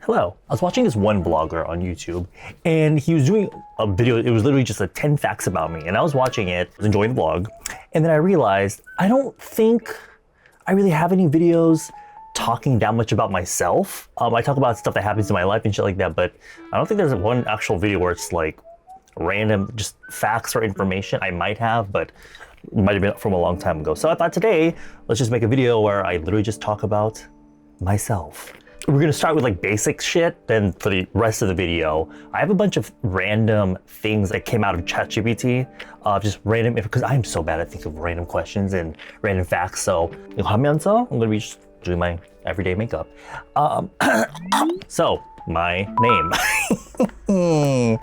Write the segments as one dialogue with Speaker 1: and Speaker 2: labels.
Speaker 1: Hello. I was watching this one vlogger on YouTube and he was doing a video. It was literally just 10 facts about me. And I was watching it, I was enjoying the vlog. And then I realized I don't think I really have any videos talking that much about myself. I talk about stuff that happens in my life and shit like that, but I don't think there's one actual video where it's like random, just facts or information. I might have, but it might have been from a long time ago. So I thought today, let's just make a video where I literally just talk about myself. We're gonna start with like basic shit, then for the rest of the video, I have a bunch of random things that came out of ChatGPT, just random, because I'm so bad at thinking of random questions and random facts. So 하면서 I'm gonna be just doing my everyday makeup. So my name.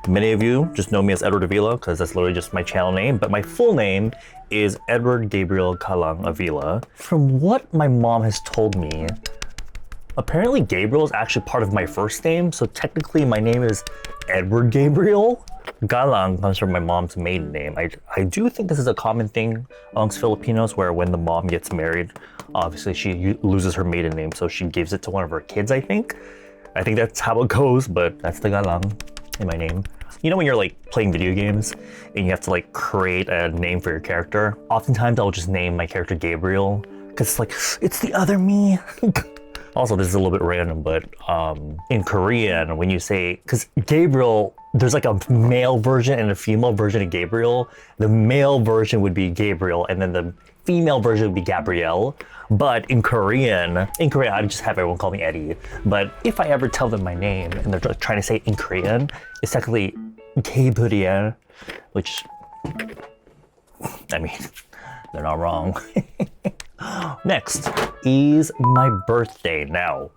Speaker 1: Many of you just know me as Edward Avila because that's literally just my channel name, but my full name is Edward Gabriel Kalang Avila. From what my mom has told me, apparently Gabriel is actually part of my first name, so technically my name is Edward Gabriel. Galang comes from my mom's maiden name. I do think this is a common thing amongst Filipinos where when the mom gets married, obviously she loses her maiden name, so she gives it to one of her kids, I think. I think that's how it goes, but that's the Galang in my name. You know when you're like playing video games and you have to like create a name for your character? Oftentimes I'll just name my character Gabriel because it's like, it's the other me. Also, this is a little bit random, but in Korean, when you say, because Gabriel, there's like a male version and a female version of Gabriel. The male version would be Gabriel, and then the female version would be Gabrielle. But in Korean, I just have everyone call me Eddie. But if I ever tell them my name and they're trying to say it in Korean, it's technically Gabriel, which, I mean, they're not wrong. Next is my birthday. Now,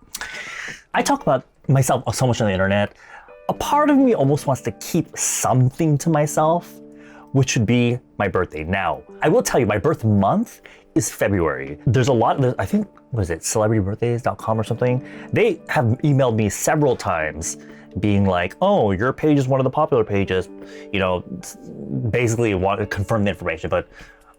Speaker 1: I talk about myself so much on the internet. A part of me almost wants to keep something to myself, which would be my birthday. Now, I will tell you, my birth month is February. There's a lot, I think, was it celebritybirthdays.com or something? They have emailed me several times being like, oh, your page is one of the popular pages. You know, basically want to confirm the information, but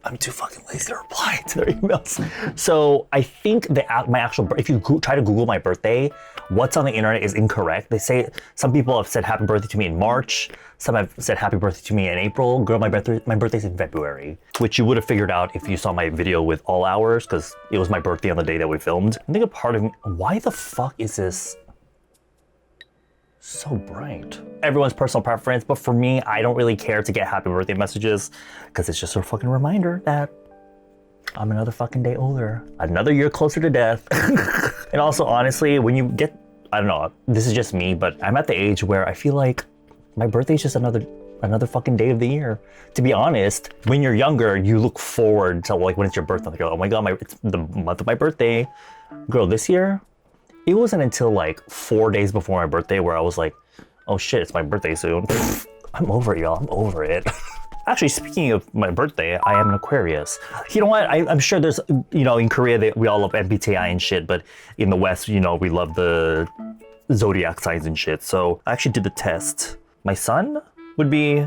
Speaker 1: I'm too fucking lazy to reply to their emails. So I think my actual, if you try to Google my birthday, what's on the internet is incorrect. They say, some people have said happy birthday to me in March. Some have said happy birthday to me in April. Girl, my birthday's in February, which you would have figured out if you saw my video with all hours, because it was my birthday on the day that we filmed. I think a part of me, why the fuck is this so bright? Everyone's personal preference, but for me, I don't really care to get happy birthday messages because it's just a fucking reminder that I'm another fucking day older, another year closer to death. And also, honestly, when you get, I don't know, this is just me, but I'm at the age where I feel like my birthday is just another fucking day of the year. To be honest, when you're younger, you look forward to like when it's your birthday. Like, oh my God, it's the month of my birthday. Girl, this year, it wasn't until like 4 days before my birthday where I was like, oh shit, it's my birthday soon. I'm over it, y'all. I'm over it. Actually, speaking of my birthday, I am an Aquarius. You know what? I'm sure there's, you know, in Korea, we all love MBTI and shit, but in the West, you know, we love the zodiac signs and shit. So I actually did the test. My son would be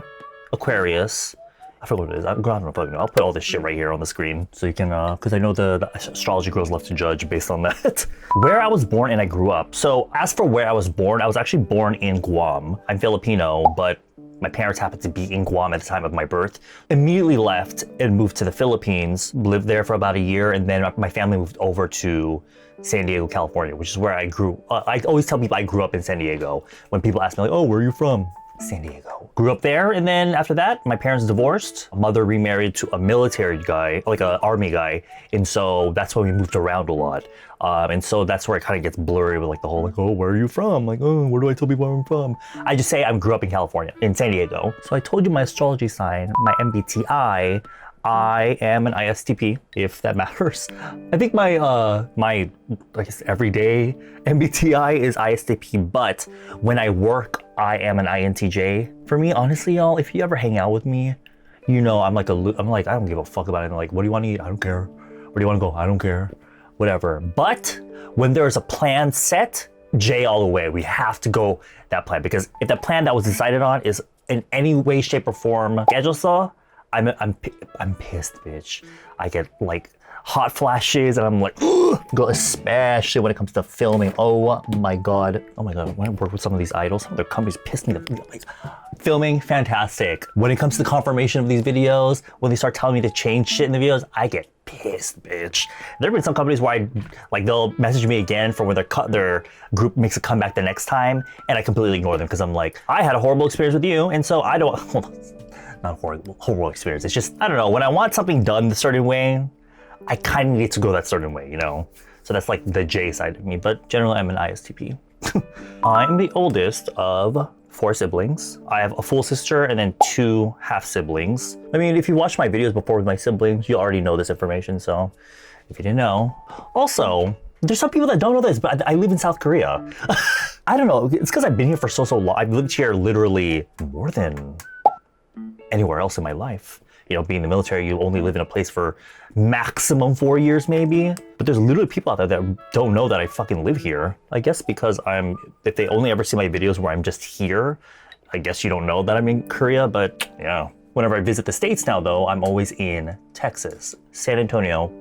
Speaker 1: Aquarius. I forgot what it is. I don't know. I'll put all this shit right here on the screen so you can, because I know the astrology girls love to judge based on that. Where I was born and I grew up. So as for where I was born, I was actually born in Guam. I'm Filipino, but my parents happened to be in Guam at the time of my birth. Immediately left and moved to the Philippines, lived there for about a year, and then my family moved over to San Diego, California, which is where I grew. I always tell people I grew up in San Diego. When people ask me like, oh, where are you from? San Diego. Grew up there, and then after that, my parents divorced. Mother remarried to a military guy, like an army guy, and so that's when we moved around a lot. And so that's where it kind of gets blurry with like the whole like, oh, where are you from? Like, oh, where do I tell people where I'm from? I just say I grew up in California, in San Diego. So I told you my astrology sign, my MBTI. I am an ISTP, if that matters. I think my I guess everyday MBTI is ISTP, but when I work, I am an INTJ. For me, honestly, y'all, if you ever hang out with me, you know I'm like I don't give a fuck about it. I'm like, what do you want to eat? I don't care. Where do you want to go? I don't care. Whatever. But when there's a plan set, J all the way. We have to go that plan, because if that plan that was decided on is in any way, shape, or form, I'm pissed, bitch. I get like hot flashes, and I'm like, especially when it comes to filming. Oh my god. When I work with some of these idols, some of their companies piss me the like. Filming, fantastic. When it comes to the confirmation of these videos, when they start telling me to change shit in the videos, I get pissed, bitch. There have been some companies where they'll message me again for when their group makes a comeback the next time, and I completely ignore them because I'm like, I had a horrible experience with you, and so I don't, hold on, not horrible experience. It's just, I don't know, when I want something done a certain way, I kind of need to go that certain way, you know? So that's like the J side of me, but generally I'm an ISTP. I'm the oldest of 4 siblings. I have a full sister and then 2 half siblings. I mean, if you watched my videos before with my siblings, you already know this information, so if you didn't know. Also, there's some people that don't know this, but I live in South Korea. I don't know, it's because I've been here for so long. I've lived here literally more than anywhere else in my life. You know, being in the military, you only live in a place for maximum 4 years maybe. But there's literally people out there that don't know that I fucking live here. I guess because if they only ever see my videos where I'm just here, I guess you don't know that I'm in Korea, but yeah. Whenever I visit the States now though, I'm always in Texas, San Antonio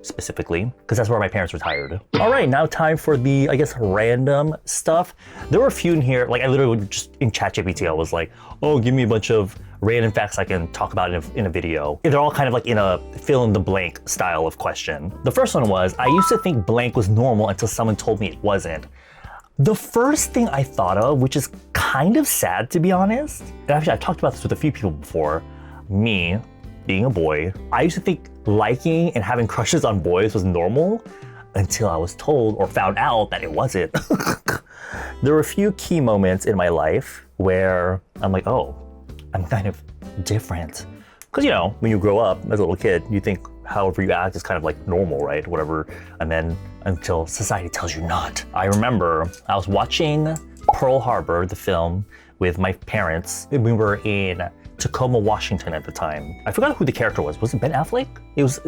Speaker 1: specifically, because that's where my parents retired. All right, now time for the, I guess, random stuff. There were a few in here, like I literally just in ChatGPT, I was like, oh, give me a bunch of random facts I can talk about in a video. They're all kind of like in a fill in the blank style of question. The first one was, I used to think blank was normal until someone told me it wasn't. The first thing I thought of, which is kind of sad to be honest, and actually I've talked about this with a few people before, me being a boy, I used to think liking and having crushes on boys was normal until I was told or found out that it wasn't. There were a few key moments in my life where I'm like, oh, I'm kind of different. Because, you know, when you grow up as a little kid, you think however you act is kind of like normal, right? Whatever. And then until society tells you not. I remember I was watching Pearl Harbor, the film, with my parents. We were in Tacoma, Washington at the time. I forgot who the character was. Was it Ben Affleck? It was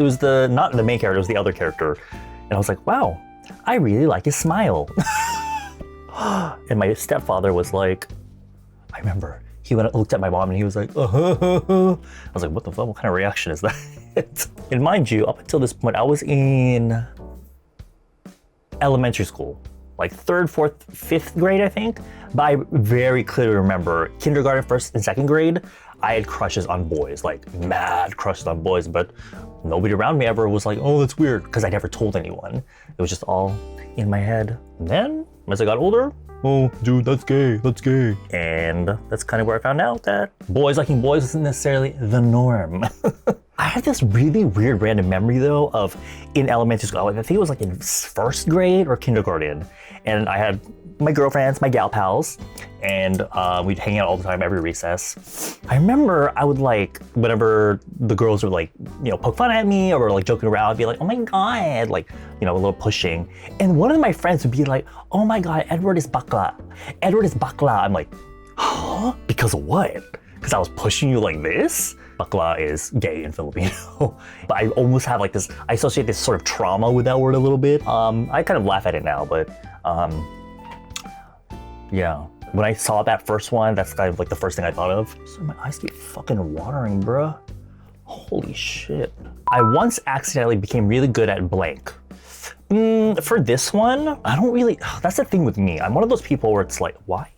Speaker 1: not the main character, it was the other character. And I was like, wow, I really like his smile. And my stepfather was like, I remember, he looked at my mom and he was like, I was like, what the fuck? What kind of reaction is that? And mind you, up until this point, I was in elementary school, like 3rd, 4th, 5th grade, I think. But I very clearly remember kindergarten, 1st and 2nd grade, I had crushes on boys, like mad crushes on boys, but nobody around me ever was like, oh, that's weird, because I never told anyone. It was just all in my head. And then, as I got older, oh, dude, that's gay, that's gay. And that's kind of where I found out that boys liking boys isn't necessarily the norm. I have this really weird random memory though of in elementary school, I think it was like in 1st grade or kindergarten. And I had my girlfriends, my gal pals, and we'd hang out all the time every recess. I remember I would like, whenever the girls would like, you know, poke fun at me or like joking around, I'd be like, oh my God, like, you know, a little pushing. And one of my friends would be like, oh my God, Edward is bakla. Edward is bakla. I'm like, huh? Because of what? Because I was pushing you like this? Bakla is gay in Filipino. But I almost have like this, I associate this sort of trauma with that word a little bit. I kind of laugh at it now, but yeah. When I saw that first one, that's kind of like the first thing I thought of. So my eyes keep fucking watering, bruh. Holy shit. I once accidentally became really good at blank. For this one, I don't really, that's the thing with me. I'm one of those people where it's like, why?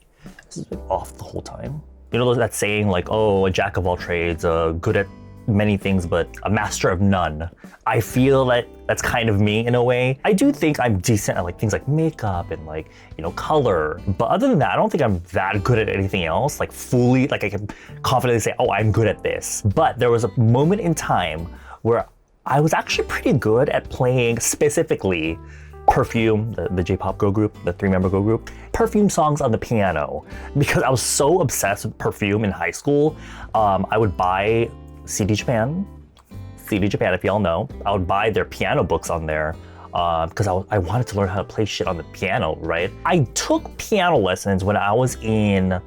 Speaker 1: This has been off the whole time. You know that saying like, oh, a jack of all trades, good at many things, but a master of none. I feel that that's kind of me in a way. I do think I'm decent at like things like makeup and like, you know, color. But other than that, I don't think I'm that good at anything else. Like fully, like I can confidently say, oh, I'm good at this. But there was a moment in time where I was actually pretty good at playing specifically Perfume, the J-pop girl group, the 3-member girl group, Perfume songs on the piano. Because I was so obsessed with Perfume in high school, I would buy CD Japan, if y'all know. I would buy their piano books on there because I wanted to learn how to play shit on the piano, right? I took piano lessons when I was in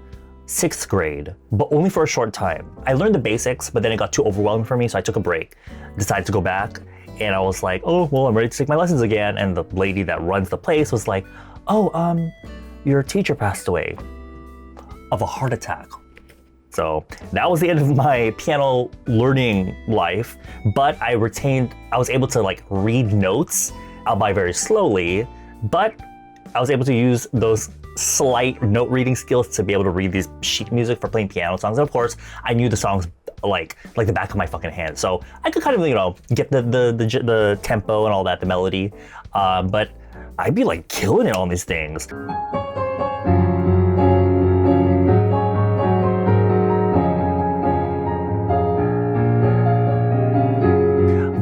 Speaker 1: 6th grade, but only for a short time. I learned the basics, but then it got too overwhelming for me, so I took a break, decided to go back, and I was like, oh, well, I'm ready to take my lessons again. And the lady that runs the place was like, oh, your teacher passed away of a heart attack. So that was the end of my piano learning life, but I was able to like read notes, albeit very slowly, but I was able to use those slight note reading skills to be able to read these sheet music for playing piano songs. And of course, I knew the songs like the back of my fucking hand. So I could kind of, get the tempo and all that, the melody, but I'd be like killing it on these things.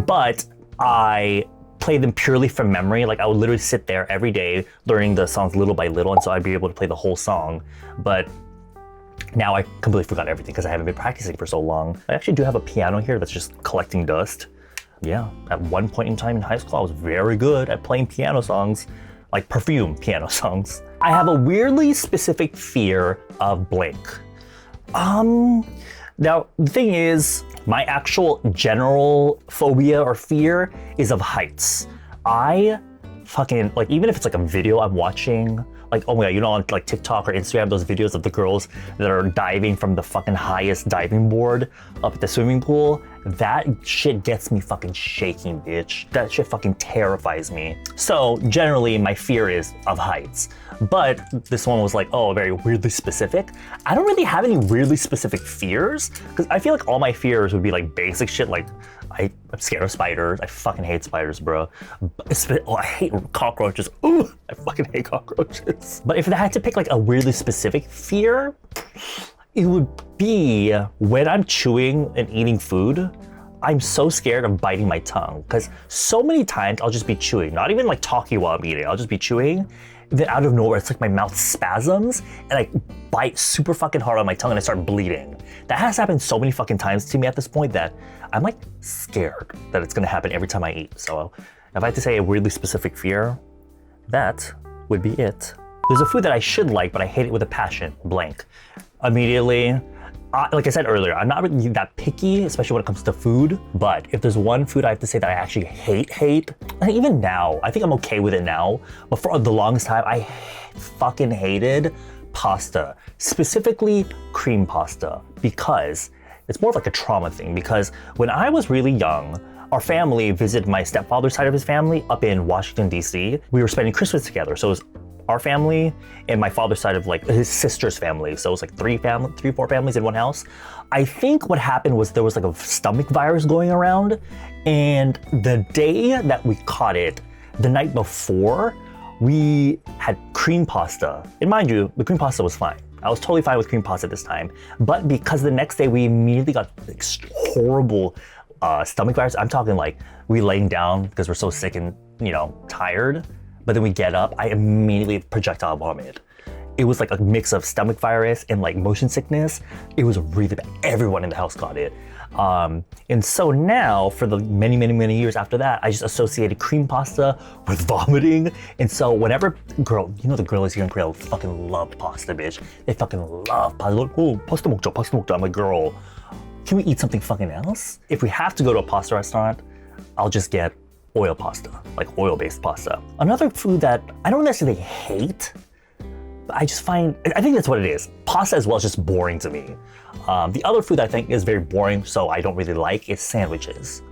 Speaker 1: But I played them purely from memory. Like I would literally sit there every day learning the songs little by little, and so I'd be able to play the whole song. But now I completely forgot everything because I haven't been practicing for so long. I actually do have a piano here that's just collecting dust. Yeah, at one point in time in high school, I was very good at playing piano songs, like Perfume piano songs. I have a weirdly specific fear of blank. Now, the thing is, my actual general phobia or fear is of heights. I fucking, like, even if it's like a video I'm watching, like, oh my God, on like TikTok or Instagram, those videos of the girls that are diving from the fucking highest diving board up at the swimming pool, that shit gets me fucking shaking, bitch. That shit fucking terrifies me. So generally my fear is of heights, but this one was like, oh, very weirdly specific. I don't really have any weirdly specific fears because I feel like all my fears would be like basic shit, like I'm scared of spiders. I fucking hate spiders, bro. I hate cockroaches. Ooh, I fucking hate cockroaches. But if I had to pick like a weirdly specific fear, it would be when I'm chewing and eating food, I'm so scared of biting my tongue because so many times I'll just be chewing, not even like talking while I'm eating. I'll just be chewing. Then out of nowhere, it's like my mouth spasms and I bite super fucking hard on my tongue and I start bleeding. That has happened so many fucking times to me at this point that I'm like scared that it's gonna happen every time I eat. So if I had to say a weirdly specific fear, that would be it. There's a food that I should like, but I hate it with a passion, blank. Immediately, like I said earlier, I'm not really that picky, especially when it comes to food, but if there's one food I have to say that I actually hate, and even now, I think I'm okay with it now, but for the longest time, I fucking hated pasta, specifically cream pasta, because it's more of like a trauma thing, because when I was really young, our family visited my stepfather's side of his family up in Washington, D.C. We were spending Christmas together, so it was our family and my father's side of like his sister's family. So it was like three, four families in one house. I think what happened was there was like a stomach virus going around, and the day that we caught it, the night before, we had cream pasta. And mind you, the cream pasta was fine. I was totally fine with cream pasta this time. But because the next day we immediately got like, horrible stomach virus, I'm talking like we laying down because we're so sick and tired. But then we get up, I immediately projectile vomit. It was like a mix of stomach virus and like motion sickness. It was really bad. Everyone in the house got it. And so now, for the many years after that, I just associated cream pasta with vomiting. And so whenever, the girls here in Korea fucking love pasta, bitch. They fucking love pasta. Like, oh, pasta 먹자. I'm like, girl, can we eat something fucking else? If we have to go to a pasta restaurant, I'll just get oil pasta, like oil-based pasta. Another food that I don't necessarily hate, but I think that's what it is. Pasta as well is just boring to me. The other food I think is very boring, so I don't really like, is sandwiches.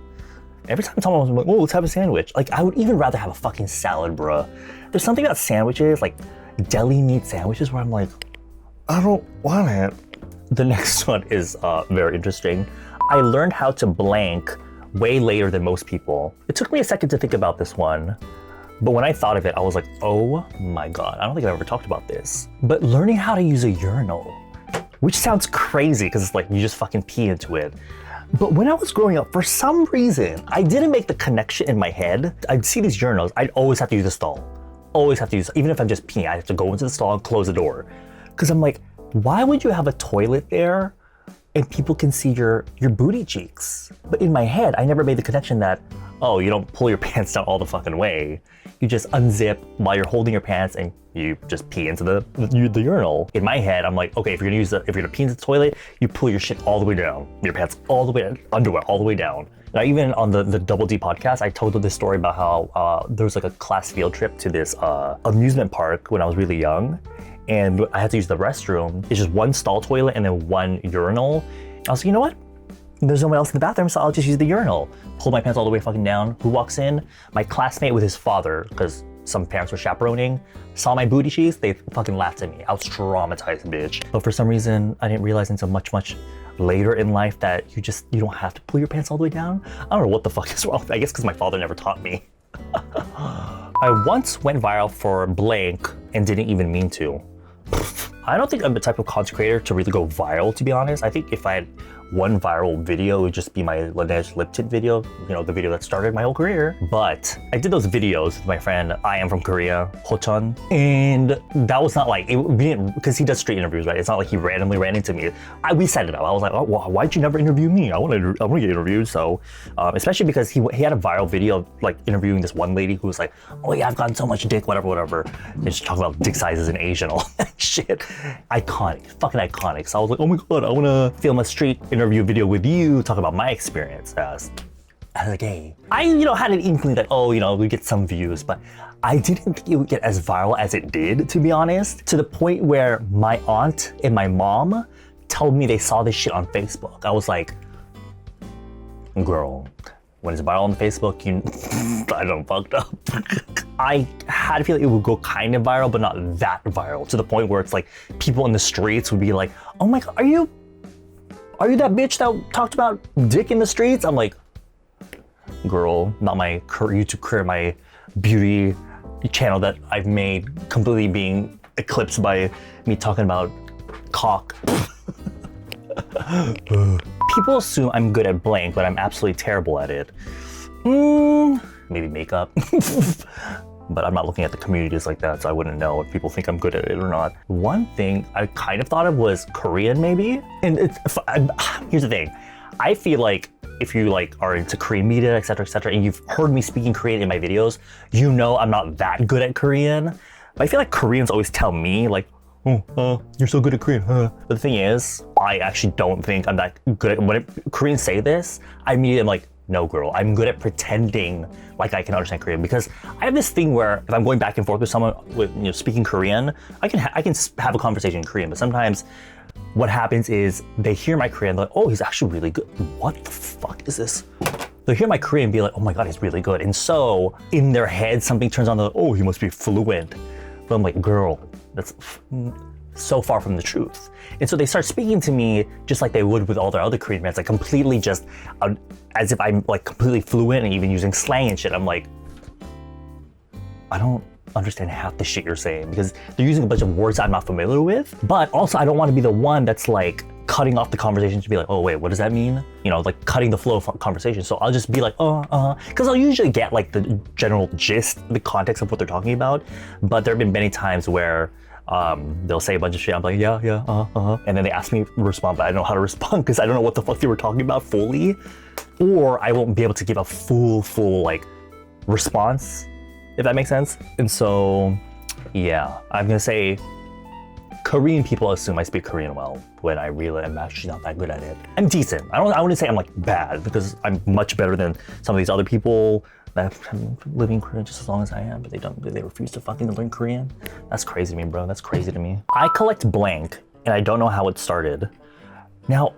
Speaker 1: Every time someone was like, oh, let's have a sandwich. Like, I would even rather have a fucking salad, bruh. There's something about sandwiches, like deli meat sandwiches, where I'm like, I don't want it. The next one is very interesting. I learned how to blank way later than most people. It took me a second to think about this one, but when I thought of it, I was like, oh my God, I don't think I've ever talked about this. But learning how to use a urinal, which sounds crazy because it's like you just fucking pee into it. But when I was growing up, for some reason, I didn't make the connection in my head. I'd see these urinals, I'd always have to use the stall. Always have to use, even if I'm just peeing, I have to go into the stall and close the door. Because I'm like, why would you have a toilet there and people can see your booty cheeks? But in my head, I never made the connection that, oh, you don't pull your pants down all the fucking way. You just unzip while you're holding your pants and you just pee into the urinal. In my head, I'm like, okay, if you're gonna pee into the toilet, you pull your shit all the way down, your pants all the way down, underwear all the way down. Now, even on the Double D podcast, I told this story about how there was like a class field trip to this amusement park when I was really young. and I had to use the restroom. It's just one stall toilet and then one urinal. I was like, you know what? There's no one else in the bathroom, so I'll just use the urinal. Pull my pants all the way fucking down. Who walks in? My classmate with his father, because some parents were chaperoning, saw my booty cheeks, they fucking laughed at me. I was traumatized, bitch. But for some reason, I didn't realize until much, much later in life that you don't have to pull your pants all the way down. I don't know what the fuck is wrong. I guess because my father never taught me. I once went viral for blank and didn't even mean to. I don't think I'm the type of content creator to really go viral, to be honest. I think if I had one viral video, it would just be my Laneige lip tint video, you know, the video that started my whole career. But I did those videos with my friend, I am from Korea, Ho-chan, and that was not like, we didn't, because he does street interviews, right? It's not like he randomly ran into me. We set it up. I was like, oh, well, why'd you never interview me? I want to get interviewed. So, especially because he had a viral video of like interviewing this one lady who was like, oh yeah, I've gotten so much dick, whatever. And just talking about dick sizes in Asia and all that shit. Iconic, fucking iconic. So I was like, oh my God, I want to film a street interview video with you, talk about my experience as a gay. I, had an inkling that, we get some views, but I didn't think it would get as viral as it did, to be honest, to the point where my aunt and my mom told me they saw this shit on Facebook. I was like, girl, when it's viral on Facebook, I done fucked up. I had a feeling it would go kind of viral, but not that viral, to the point where it's like people in the streets would be like, oh my God, are you that bitch that talked about dick in the streets? I'm like, girl, not my YouTube career, my beauty channel that I've made completely being eclipsed by me talking about cock. People assume I'm good at blank, but I'm absolutely terrible at it. Maybe makeup. But I'm not looking at the communities like that, so I wouldn't know if people think I'm good at it or not. One thing I kind of thought of was Korean, maybe. And here's the thing. I feel like if you are into Korean media, etc., and you've heard me speaking Korean in my videos, you know I'm not that good at Korean. But I feel like Koreans always tell me like, you're so good at Korean, huh? But the thing is, I actually don't think I'm that good. When Koreans say this, I immediately am like, no, girl, I'm good at pretending like I can understand Korean, because I have this thing where if I'm going back and forth with someone with speaking Korean, I can have a conversation in Korean, but sometimes what happens is they hear my Korean, they're like, oh, he's actually really good. What the fuck is this? They'll hear my Korean and be like, oh my God, he's really good. And so in their head, something turns on, oh, he must be fluent. But I'm like, girl, that's so far from the truth. And so they start speaking to me just like they would with all their other Korean friends, like completely just as if I'm like completely fluent and even using slang and shit. I'm like, I don't understand half the shit you're saying, because they're using a bunch of words I'm not familiar with. But also I don't want to be the one that's like cutting off the conversation to be like, oh wait, what does that mean? Like cutting the flow of conversation. So I'll just be like, because I'll usually get like the general gist, the context of what they're talking about. But there have been many times where they'll say a bunch of shit. I'm like, yeah, and then they ask me to respond, but I don't know how to respond because I don't know what the fuck they were talking about fully, or I won't be able to give a full like response, if that makes sense. And so, yeah, I'm gonna say Korean people assume I speak Korean well, when I really am actually not that good at it. I'm decent. I wouldn't say I'm like bad, because I'm much better than some of these other people that have been living in Korea just as long as I am, but they refuse to fucking learn Korean. That's crazy to me, bro. That's crazy to me. I collect blank, and I don't know how it started. Now,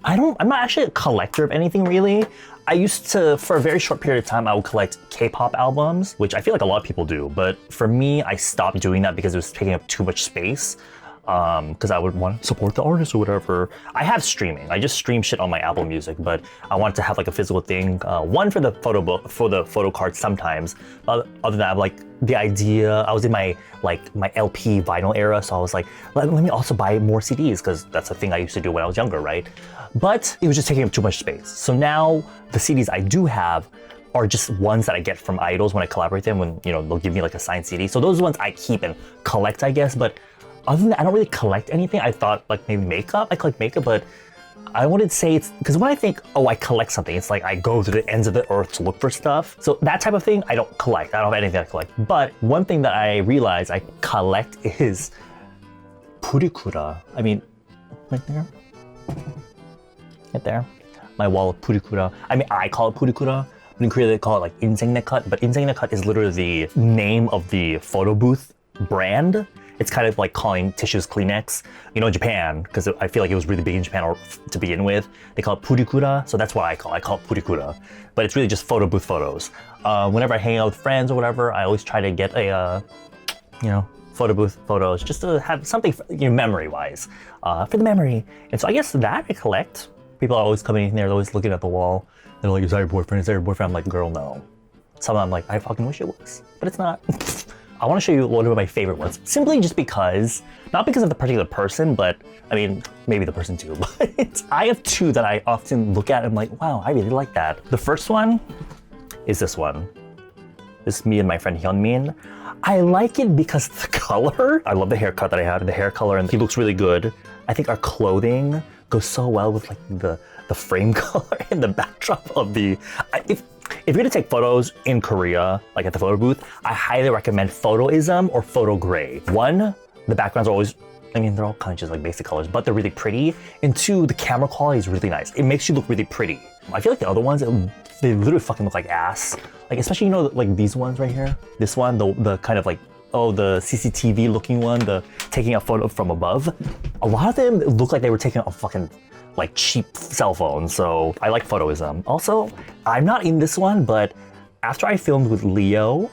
Speaker 1: I'm not actually a collector of anything really. I used to, for a very short period of time, I would collect K-pop albums, which I feel like a lot of people do. But for me, I stopped doing that because it was taking up too much space. Because I would want to support the artist or whatever. I have streaming. I just stream shit on my Apple Music, but I wanted to have like a physical thing. One for the photo book, for the photo card sometimes. Other than that, like the idea, I was in my LP vinyl era, so I was like, let me also buy more CDs, because that's a thing I used to do when I was younger, right? But it was just taking up too much space. So now the CDs I do have are just ones that I get from idols when I collaborate with them, when they'll give me like a signed CD. So those ones I keep and collect, I guess, but other than that, I don't really collect anything. I thought like maybe makeup. I collect makeup, but I wouldn't say it's, because when I think, oh, I collect something, it's like I go to the ends of the earth to look for stuff. So that type of thing, I don't collect. I don't have anything I collect. But one thing that I realize I collect is purikura. I mean, right there. Right there. My wall of purikura. I mean, I call it purikura. But in Korea, they call it like insengne cut. But insengne cut is literally the name of the photo booth brand. It's kind of like calling tissues Kleenex. You know, in Japan, because I feel like it was really big in Japan to begin with, they call it purikura, so that's what I call it purikura. But it's really just photo booth photos. Whenever I hang out with friends or whatever, I always try to get a, photo booth photos, just to have something, memory-wise, for the memory. And so I guess that I collect. People are always coming in there, they're always looking at the wall. They're like, is that your boyfriend? Is that your boyfriend? I'm like, girl, no. Some I'm like, I fucking wish it was, but it's not. I want to show you one of my favorite ones, simply just because, not because of the particular person, but I mean, maybe the person too, but I have two that I often look at and I'm like, wow, I really like that. The first one is this one. This is me and my friend Hyunmin. I like it because the color, I love the haircut that I had, the hair color, and he looks really good. I think our clothing goes so well with like the frame color and the backdrop of the, if you're gonna take photos in Korea, like at the photo booth, I highly recommend Photoism or Photo Gray. One, the backgrounds are always, they're all kind of just like basic colors, but they're really pretty. And two, the camera quality is really nice. It makes you look really pretty. I feel like the other ones, they literally fucking look like ass. Like, especially, like these ones right here. This one, the kind of like, the CCTV looking one, the taking a photo from above. A lot of them look like they were taking a fucking like cheap cell phone, so I like Photoism. Also, I'm not in this one, but after I filmed with Leo,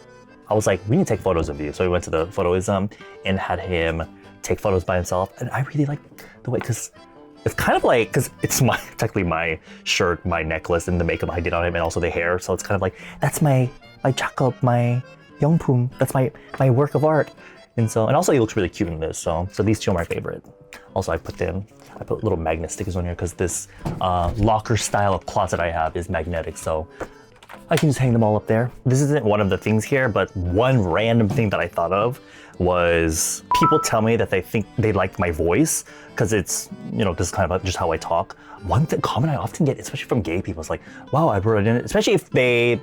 Speaker 1: I was like, we need to take photos of you. So we went to the Photoism and had him take photos by himself. And I really like the way, because it's kind of like, because it's technically my shirt, my necklace, and the makeup I did on him, and also the hair. So it's kind of like, that's my Jacob, my Youngpoom. That's my work of art. And also he looks really cute in this. So these two are my favorite. Also, I put little magnet stickers on here because this locker style of closet I have is magnetic, so I can just hang them all up there. This isn't one of the things here, but one random thing that I thought of was people tell me that they think they like my voice because it's, this is kind of just how I talk. One comment I often get, especially from gay people, is like, wow, I wrote it in, especially if I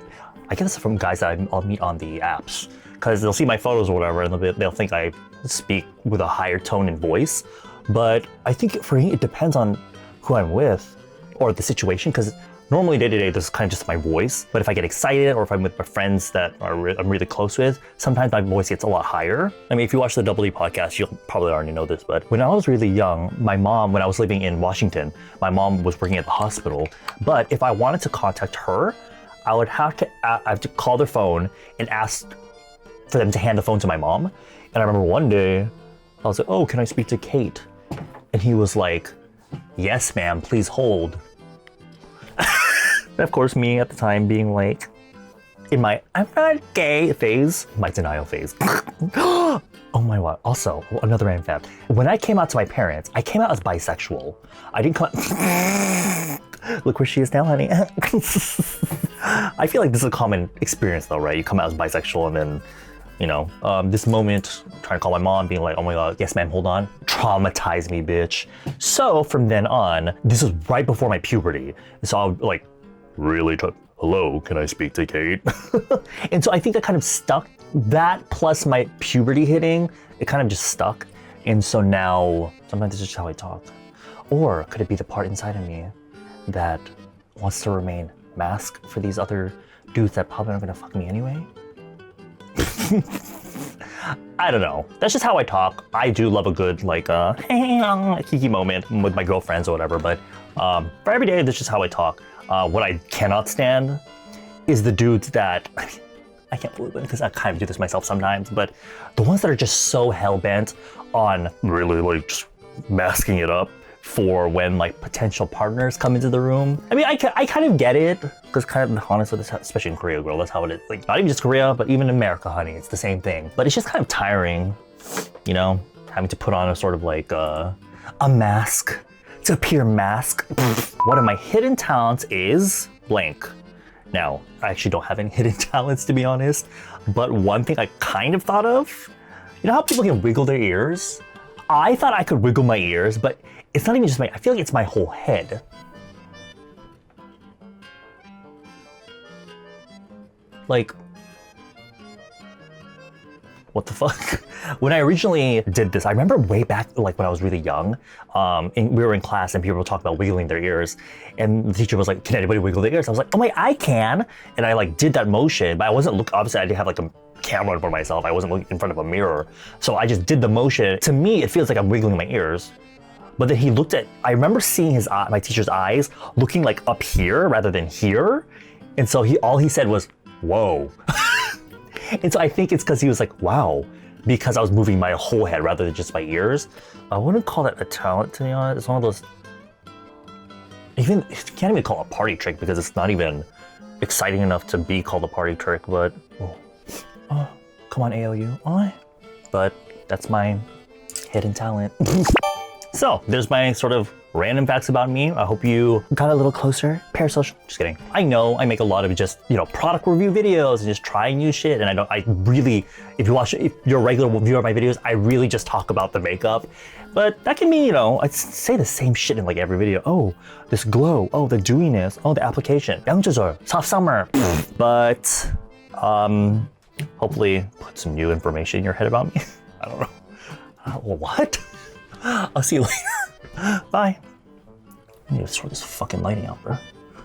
Speaker 1: get this from guys that I'll meet on the apps, because they'll see my photos or whatever and they'll think I speak with a higher tone and voice. But I think for me, it depends on who I'm with or the situation, because normally day-to-day, this is kind of just my voice. But if I get excited or if I'm with my friends that I'm really close with, sometimes my voice gets a lot higher. If you watch the Double E podcast, you'll probably already know this, but when I was really young, my mom, when I was living in Washington, my mom was working at the hospital. But if I wanted to contact her, I would have to call their phone and ask for them to hand the phone to my mom. And I remember one day, I was like, oh, can I speak to Kate? And he was like, yes, ma'am, please hold. And of course, me at the time being like, in my I'm not gay phase, my denial phase. Oh my God. Also, another random fact. When I came out to my parents, I came out as bisexual. I didn't come Look where she is now, honey. I feel like this is a common experience though, right? You come out as bisexual and then, this moment, trying to call my mom, being like, oh my God, yes ma'am, hold on. Traumatized me, bitch. So from then on, this was right before my puberty. So I would like, really hello, can I speak to Kate? And so I think that kind of stuck. That plus my puberty hitting, it kind of just stuck. And so now, sometimes it's just how I talk. Or could it be the part inside of me that wants to remain masked for these other dudes that probably aren't gonna fuck me anyway? I don't know. That's just how I talk. I do love a good kiki moment with my girlfriends or whatever, but for every day, that's just how I talk. What I cannot stand is the dudes that, I can't believe it because I kind of do this myself sometimes, but the ones that are just so hell-bent on really just masking it up for when potential partners come into the room. I kind of get it, because kind of honestly, especially in Korea, girl, that's how it is. Not even just Korea, but even in America, honey, it's the same thing. But it's just kind of tiring, having to put on a sort of a mask, to appear mask. One of my hidden talents is blank. Now, I actually don't have any hidden talents, to be honest, but one thing I kind of thought of, how people can wiggle their ears? I thought I could wiggle my ears, but it's not even just I feel like it's my whole head. What the fuck? When I originally did this, I remember way back, when I was really young, we were in class and people were talking about wiggling their ears, and the teacher was like, can anybody wiggle their ears? I was like, oh my, I can. And I did that motion, but I wasn't obviously I didn't have a camera in front of myself. I wasn't looking in front of a mirror. So I just did the motion. To me, it feels like I'm wiggling my ears. But then he looked at, I remember seeing his my teacher's eyes looking like up here rather than here. And so all he said was, whoa. And so I think it's because he was like, wow, because I was moving my whole head rather than just my ears. I wouldn't call that a talent, to be honest. It's one of those, you can't even call it a party trick because it's not even exciting enough to be called a party trick, but, oh, come on, ALU. Oh. But that's my hidden talent. So there's my sort of random facts about me. I hope you got a little closer. Parasocial, just kidding. I know I make a lot of just, product review videos and just trying new shit. And I really, if you're a regular viewer of my videos, I really just talk about the makeup. But that can mean, I say the same shit in like every video. Oh, this glow. Oh, the dewiness. Oh, the application. 양조절, soft summer. But hopefully put some new information in your head about me. I don't know. What? I'll see you later. Bye. I need to sort this fucking lighting out, bro.